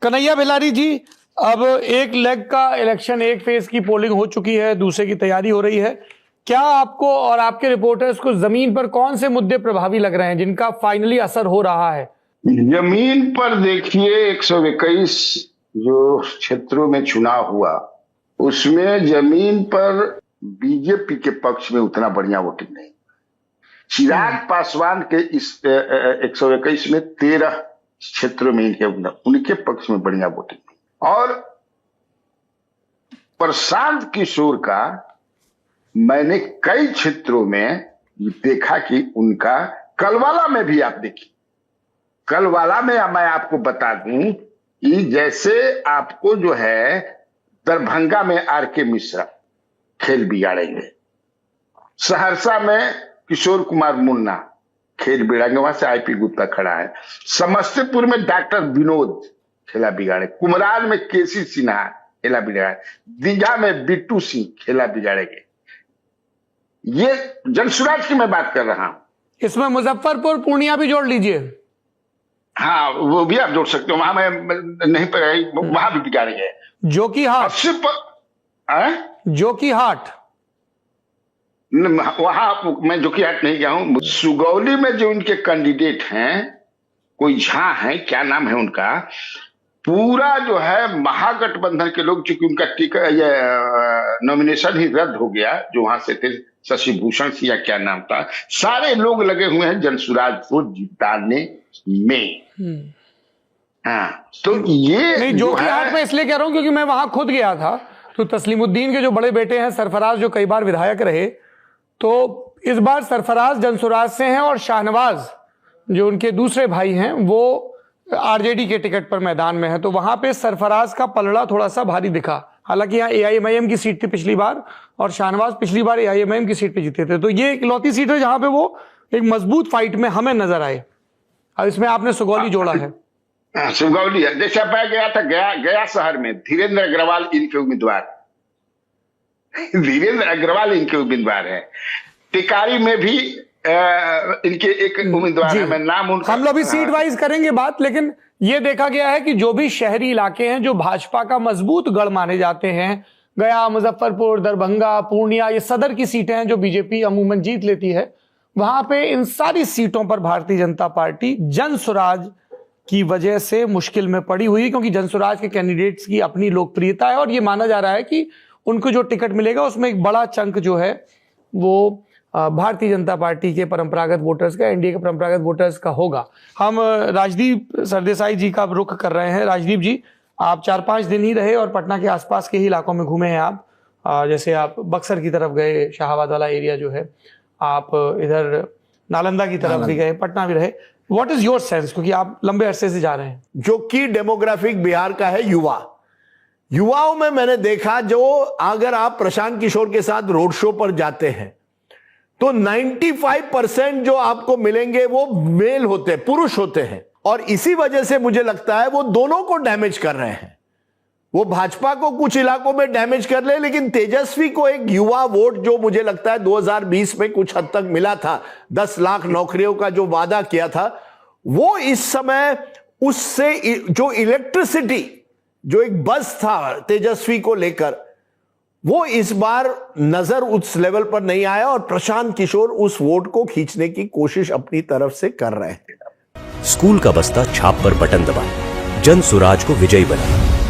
कन्हैया बेलारी जी, अब एक लेग का इलेक्शन, एक फेज की पोलिंग हो चुकी है, दूसरे की तैयारी हो रही है। क्या आपको और आपके रिपोर्टर्स को जमीन पर कौन से मुद्दे प्रभावी लग रहे हैं जिनका फाइनली असर हो रहा है? जमीन पर देखिए 121 जो क्षेत्रों में चुनाव हुआ उसमें जमीन पर बीजेपी के पक्ष में उतना बढ़िया वोटिंग नहीं। चिराग पासवान के इस 121 में 13 क्षेत्रों में उनके पक्ष में बढ़िया वोटिंग नहीं। और प्रशांत किशोर का मैंने कई क्षेत्रों में देखा कि उनका कलवाला में भी, आप देखिए कलवाला में मैं आपको बता दूं कि जैसे आपको जो है दरभंगा में आर.के. मिश्रा खेल बिगाड़ेंगे, सहरसा में किशोर कुमार मुन्ना खेल बिगाड़ेंगे, वहां से आई.पी. गुप्ता खड़ा है, समस्तीपुर में डॉक्टर विनोद खेला बिगाड़े, कुमरान में के.सी. सिन्हा खेला बिगाड़े, दीघा में बिट्टू सिंह खेला बिगाड़ेंगे। ये जनसुराज की मैं बात कर रहा हूं। इसमें मुजफ्फरपुर पूर्णिया भी जोड़ लीजिए। हाँ, वो भी आप जोड़ सकते हो, वहां मैं नहीं पर वहां भी बिगाड़ेंगे। जोकीहाट, जोकीहाट वहां मैं जोकीहाट नहीं गया हूं। सुगौली में जो उनके कैंडिडेट हैं, कोई झा है, क्या नाम है उनका, पूरा जो है महागठबंधन के लोग, चूंकि उनका टिकट नॉमिनेशन ही रद्द हो गया, जो वहां से थे शशि भूषण सिंह या क्या नाम था, सारे लोग लगे हुए हैं जनसुराज को जिताने में। हाँ, तो ये नहीं, जोकीहाट में इसलिए कह रहा हूं क्योंकि मैं वहां खुद गया था। तो तस्लीमुद्दीन के जो बड़े बेटे हैं सरफराज, जो कई बार विधायक रहे, तो इस बार सरफराज जनसुराज से हैं और शाहनवाज जो उनके दूसरे भाई हैं वो आरजेडी के टिकट पर मैदान में है। तो वहां पे सरफराज का पलड़ा थोड़ा सा भारी दिखा। हालांकि यहाँ एआईएमआईएम की सीट थी पिछली बार और शाहनवाज पिछली बार एआईएमआईएम की सीट पे जीते थे। तो ये इकलौती सीट है जहां पे वो एक मजबूत फाइट में हमें नजर आए। अब इसमें आपने सुगौली जोड़ा है। सुगौली है, जैसे मैं गया था गया शहर में धीरेन्द्र अग्रवाल इनके उम्मीदवार, धीरेन्द्र अग्रवाल इनके उम्मीदवार है। टिकारी में भी इनके एक उम्मीदवार है, मैं नाम उनका, हम लोग भी सीट वाइज करेंगे बात, लेकिन ये देखा गया है कि जो भी शहरी इलाके हैं जो भाजपा का मजबूत गढ़ माने जाते हैं, गया, मुजफ्फरपुर, दरभंगा, पूर्णिया, ये सदर की सीटें हैं जो बीजेपी अमूमन जीत लेती है। वहां पे इन सारी सीटों पर भारतीय जनता पार्टी जनसुराज की वजह से मुश्किल में पड़ी हुई, क्योंकि जनसुराज के कैंडिडेट्स की अपनी लोकप्रियता है और ये माना जा रहा है कि उनको जो टिकट मिलेगा उसमें एक बड़ा चंक जो है वो भारतीय जनता पार्टी के परंपरागत वोटर्स का, एनडीए के परंपरागत वोटर्स का होगा। हम राजदीप सरदेसाई जी का रुख कर रहे हैं। राजदीप जी, आप 4-5 दिन ही रहे और पटना के आसपास के ही इलाकों में घूमे हैं आप। जैसे आप बक्सर की तरफ गए, शाहाबाद वाला एरिया जो है, आप इधर नालंदा की तरफ भी गए, पटना भी रहे। व्हाट इज योर सेंस, क्योंकि आप लंबे अरसे से जा रहे हैं। जो कि डेमोग्राफिक बिहार का है युवाओं में मैंने देखा, जो अगर आप प्रशांत किशोर के साथ रोड शो पर जाते हैं तो 95% जो आपको मिलेंगे वो मेल होते हैं, पुरुष होते हैं। और इसी वजह से मुझे लगता है वो दोनों को डैमेज कर रहे हैं। वो भाजपा को कुछ इलाकों में डैमेज कर रहे हैं, लेकिन तेजस्वी को एक युवा वोट जो मुझे लगता है 2020 में कुछ हद तक मिला था, 10 लाख नौकरियों का जो वादा किया था, वो इस समय उससे जो इलेक्ट्रिसिटी, जो एक बस था तेजस्वी को लेकर, वो इस बार नजर उस लेवल पर नहीं आया और प्रशांत किशोर उस वोट को खींचने की कोशिश अपनी तरफ से कर रहे हैं। स्कूल का बस्ता छाप पर बटन दबाएं, जनसुराज को विजयी बनाएं।